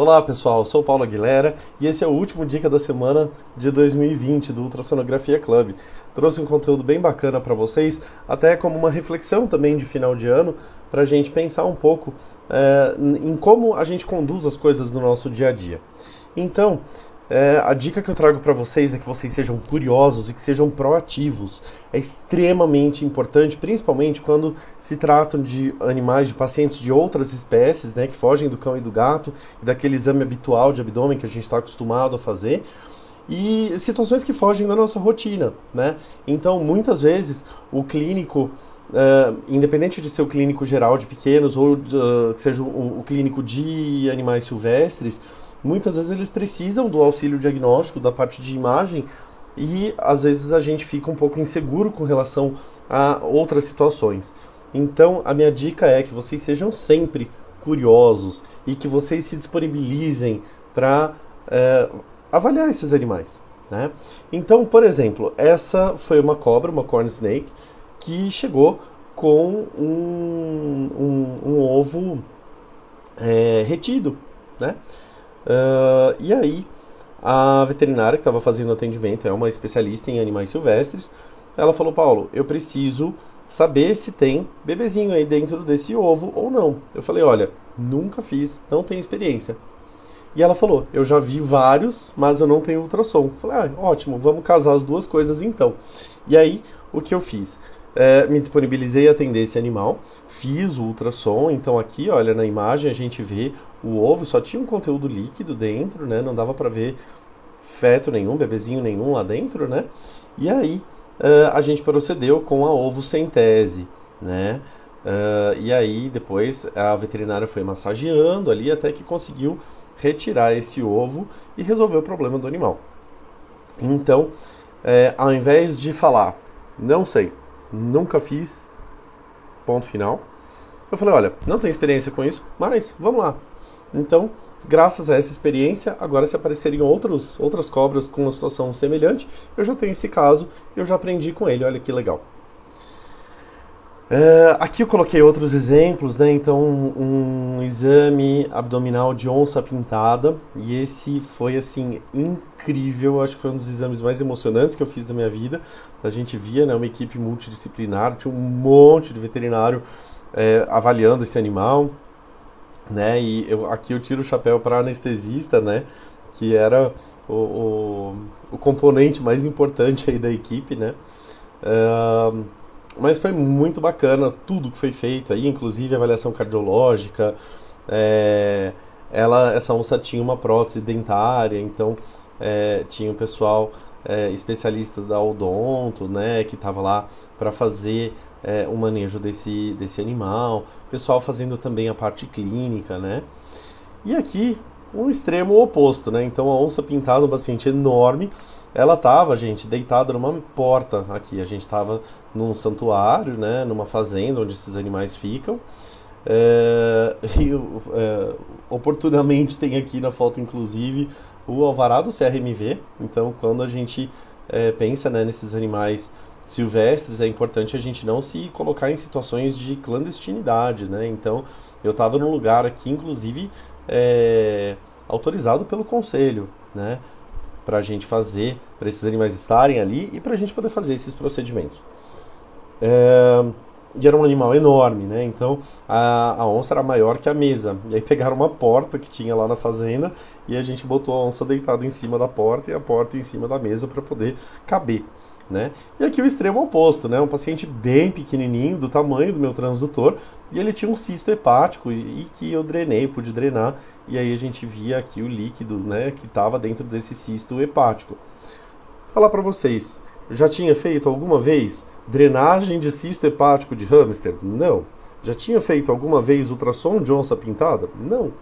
Olá pessoal, eu sou o Paulo Aguilera e esse é o último Dica da Semana de 2020 do Ultrassonografia Club. Trouxe um conteúdo bem bacana para vocês, até como uma reflexão também de final de ano, para a gente pensar um pouco em como a gente conduz as coisas no nosso dia a dia. Então, a dica que eu trago para vocês é que vocês sejam curiosos e que sejam proativos. É extremamente importante, principalmente quando se tratam de animais, de pacientes de outras espécies, né, que fogem do cão e do gato, e daquele exame habitual de abdômen que a gente está acostumado a fazer, e situações que fogem da nossa rotina, né? Então, muitas vezes, o clínico, independente de ser o clínico geral de pequenos ou que seja o clínico de animais silvestres, muitas vezes eles precisam do auxílio diagnóstico, da parte de imagem, e às vezes a gente fica um pouco inseguro com relação a outras situações. Então, a minha dica é que vocês sejam sempre curiosos e que vocês se disponibilizem para avaliar esses animais, né? Então, por exemplo, essa foi uma cobra, uma corn snake, que chegou com um ovo retido, né? E aí, a veterinária que estava fazendo atendimento, é uma especialista em animais silvestres, ela falou: Paulo, eu preciso saber se tem bebezinho aí dentro desse ovo ou não. Eu falei: olha, nunca fiz, não tenho experiência. E ela falou: eu já vi vários, mas eu não tenho ultrassom. Eu falei: ótimo, vamos casar as duas coisas então. E aí, o que eu fiz? Me disponibilizei a atender esse animal, fiz o ultrassom, então aqui, olha, na imagem a gente vê o ovo, só tinha um conteúdo líquido dentro, né? Não dava para ver feto nenhum, bebezinho nenhum lá dentro, né? E aí a gente procedeu com a ovocentese, né? E aí depois a veterinária foi massageando ali até que conseguiu retirar esse ovo e resolver o problema do animal. Então, ao invés de falar, não sei, nunca fiz, ponto final, eu falei: olha, não tenho experiência com isso, mas vamos lá. Então, graças a essa experiência, agora se aparecerem outras cobras com uma situação semelhante, eu já tenho esse caso, eu já aprendi com ele, olha que legal. Aqui eu coloquei outros exemplos, né? Então, um exame abdominal de onça pintada, e esse foi, assim, incrível, acho que foi um dos exames mais emocionantes que eu fiz da minha vida. A gente via, né, uma equipe multidisciplinar, tinha um monte de veterinário avaliando esse animal, né? E aqui eu tiro o chapéu para anestesista, né? Que era o componente mais importante aí da equipe, né? Mas foi muito bacana tudo que foi feito aí, inclusive avaliação cardiológica. Essa onça tinha uma prótese dentária, então tinha um pessoal especialista da odonto, né, que estava lá para fazer o manejo desse animal, pessoal fazendo também a parte clínica, né? E aqui um extremo oposto, né? Então a onça pintada, um paciente enorme, ela estava, gente, deitada numa porta aqui. A gente estava num santuário, né, numa fazenda onde esses animais ficam. Oportunamente tem aqui na foto, inclusive, o alvará do CRMV. Então, quando a gente pensa, né, nesses animais silvestres, é importante a gente não se colocar em situações de clandestinidade, né? Então, eu estava num lugar aqui, inclusive, autorizado pelo conselho, né, para a gente fazer, para esses animais estarem ali e para a gente poder fazer esses procedimentos. E era um animal enorme, né? Então a onça era maior que a mesa. E aí pegaram uma porta que tinha lá na fazenda e a gente botou a onça deitada em cima da porta e a porta em cima da mesa para poder caber, né? E aqui o extremo oposto, né? Um paciente bem pequenininho, do tamanho do meu transdutor, e ele tinha um cisto hepático e que eu drenei, pude drenar, e aí a gente via aqui o líquido, né, que estava dentro desse cisto hepático. Vou falar para vocês, já tinha feito alguma vez drenagem de cisto hepático de hamster? Não. Já tinha feito alguma vez ultrassom de onça pintada? Não.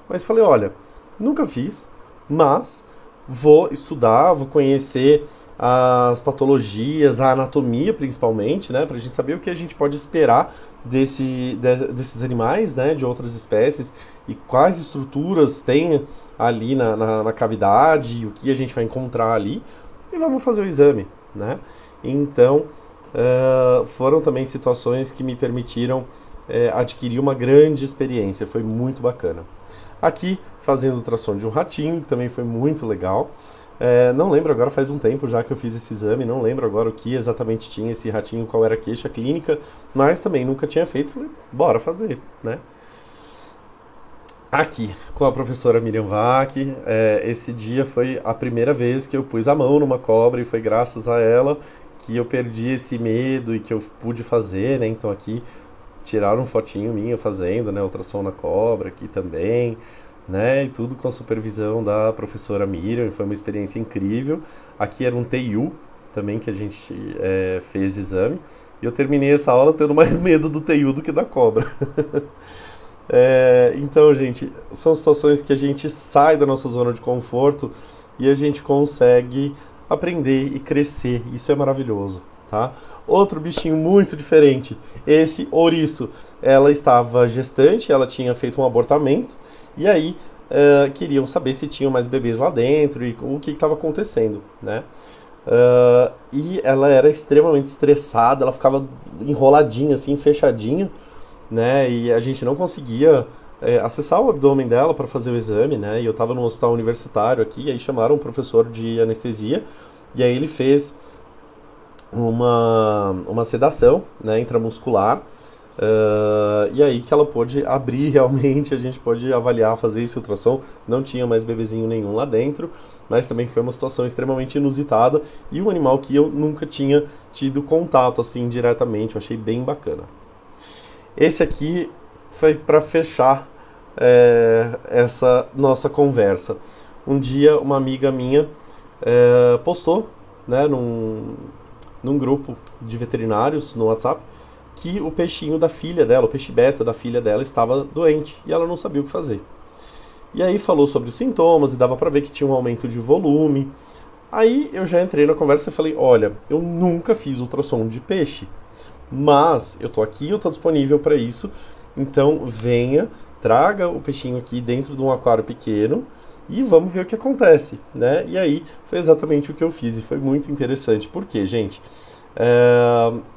Mas falei: olha, nunca fiz, mas vou estudar, vou conhecer as patologias, a anatomia principalmente, né, para a gente saber o que a gente pode esperar desses animais, né, de outras espécies, e quais estruturas tem ali na cavidade, o que a gente vai encontrar ali, e vamos fazer o exame, né? Então, foram também situações que me permitiram adquirir uma grande experiência, foi muito bacana. Aqui, fazendo ultrassom de um ratinho, que também foi muito legal. Não lembro agora, faz um tempo já que eu fiz esse exame, não lembro agora o que exatamente tinha esse ratinho, qual era a queixa clínica, mas também nunca tinha feito, falei, bora fazer, né? Aqui, com a professora Miriam Vac, esse dia foi a primeira vez que eu pus a mão numa cobra e foi graças a ela que eu perdi esse medo e que eu pude fazer, né? Então aqui tiraram um fotinho minha fazendo, né, ultrassom na cobra aqui também, né? E tudo com a supervisão da professora Miriam, foi uma experiência incrível. Aqui era um TIU também que a gente fez exame e eu terminei essa aula tendo mais medo do TIU do que da cobra. Então, gente, são situações que a gente sai da nossa zona de conforto e a gente consegue aprender e crescer. Isso é maravilhoso, tá? Outro bichinho muito diferente, esse ouriço. Ela estava gestante, ela tinha feito um abortamento e aí queriam saber se tinham mais bebês lá dentro e o que estava acontecendo, né? E ela era extremamente estressada, ela ficava enroladinha, assim, fechadinha, né? E a gente não conseguia acessar o abdômen dela para fazer o exame, né? E eu estava num hospital universitário aqui, e aí chamaram um professor de anestesia, e aí ele fez uma sedação, né, intramuscular, e aí que ela pôde abrir realmente, a gente pôde avaliar, fazer esse ultrassom, não tinha mais bebezinho nenhum lá dentro, mas também foi uma situação extremamente inusitada, e um animal que eu nunca tinha tido contato, assim, diretamente, eu achei bem bacana. Esse aqui foi para fechar essa nossa conversa. Um dia, uma amiga minha postou, né, num grupo de veterinários no WhatsApp, que o peixinho da filha dela, o peixe beta da filha dela, estava doente e ela não sabia o que fazer. E aí falou sobre os sintomas e dava para ver que tinha um aumento de volume. Aí eu já entrei na conversa e falei, olha, eu nunca fiz ultrassom de peixe, mas eu tô aqui, eu tô disponível para isso, então venha, traga o peixinho aqui dentro de um aquário pequeno e vamos ver o que acontece, né? E aí foi exatamente o que eu fiz e foi muito interessante. Por quê, gente?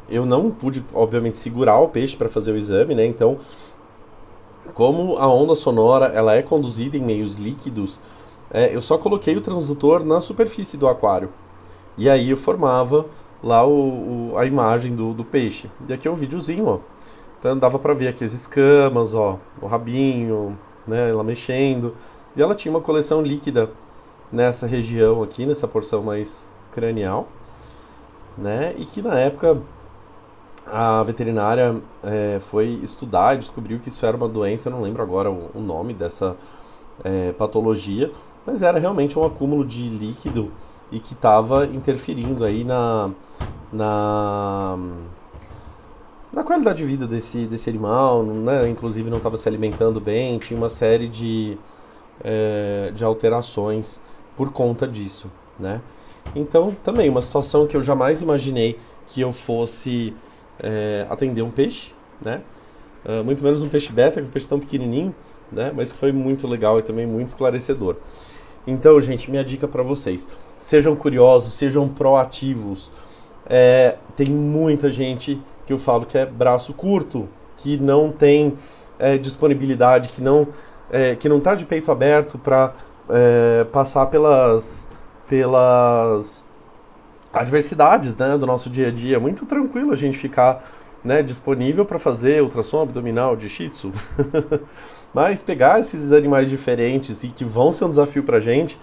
Eu não pude, obviamente, segurar o peixe para fazer o exame, né? Então, como a onda sonora ela é conduzida em meios líquidos, eu só coloquei o transdutor na superfície do aquário. E aí eu formava lá a imagem do peixe. E aqui é um videozinho, ó. Então dava pra ver aqui as escamas, ó, o rabinho, né, ela mexendo. E ela tinha uma coleção líquida nessa região aqui, nessa porção mais cranial, né? E que na época a veterinária foi estudar e descobriu que isso era uma doença, eu não lembro agora o nome dessa patologia, mas era realmente um acúmulo de líquido e que estava interferindo aí na qualidade de vida desse animal, né? Inclusive não estava se alimentando bem, tinha uma série de alterações por conta disso, né? Então, também uma situação que eu jamais imaginei que eu fosse atender um peixe, né? Muito menos um peixe beta, que é um peixe tão pequenininho, né? Mas que foi muito legal e também muito esclarecedor. Então, gente, minha dica para vocês: sejam curiosos, sejam proativos. Tem muita gente que eu falo que é braço curto, que não tem disponibilidade, que não tá de peito aberto para passar pelas adversidades, né, do nosso dia a dia. É muito tranquilo a gente ficar, né, disponível para fazer ultrassom abdominal de Shih Tzu. Mas pegar esses animais diferentes e que vão ser um desafio para a gente,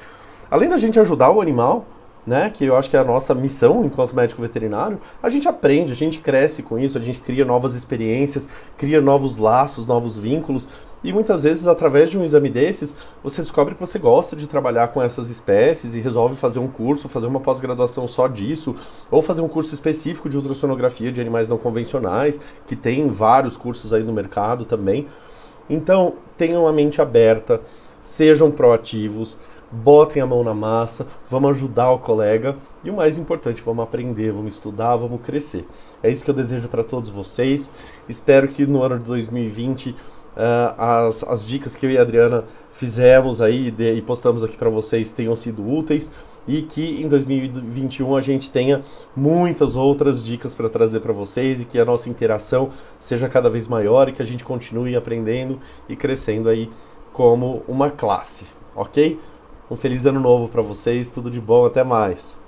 além da gente ajudar o animal, né, que eu acho que é a nossa missão enquanto médico veterinário, a gente aprende, a gente cresce com isso, a gente cria novas experiências, cria novos laços, novos vínculos, e muitas vezes através de um exame desses, você descobre que você gosta de trabalhar com essas espécies e resolve fazer um curso, fazer uma pós-graduação só disso, ou fazer um curso específico de ultrassonografia de animais não convencionais, que tem vários cursos aí no mercado também. Então, tenham a mente aberta, sejam proativos, botem a mão na massa, vamos ajudar o colega e o mais importante, vamos aprender, vamos estudar, vamos crescer. É isso que eu desejo para todos vocês. Espero que no ano de 2020 as dicas que eu e a Adriana fizemos aí e postamos aqui para vocês tenham sido úteis e que em 2021 a gente tenha muitas outras dicas para trazer para vocês e que a nossa interação seja cada vez maior e que a gente continue aprendendo e crescendo aí como uma classe, ok? Um feliz ano novo para vocês, tudo de bom, até mais!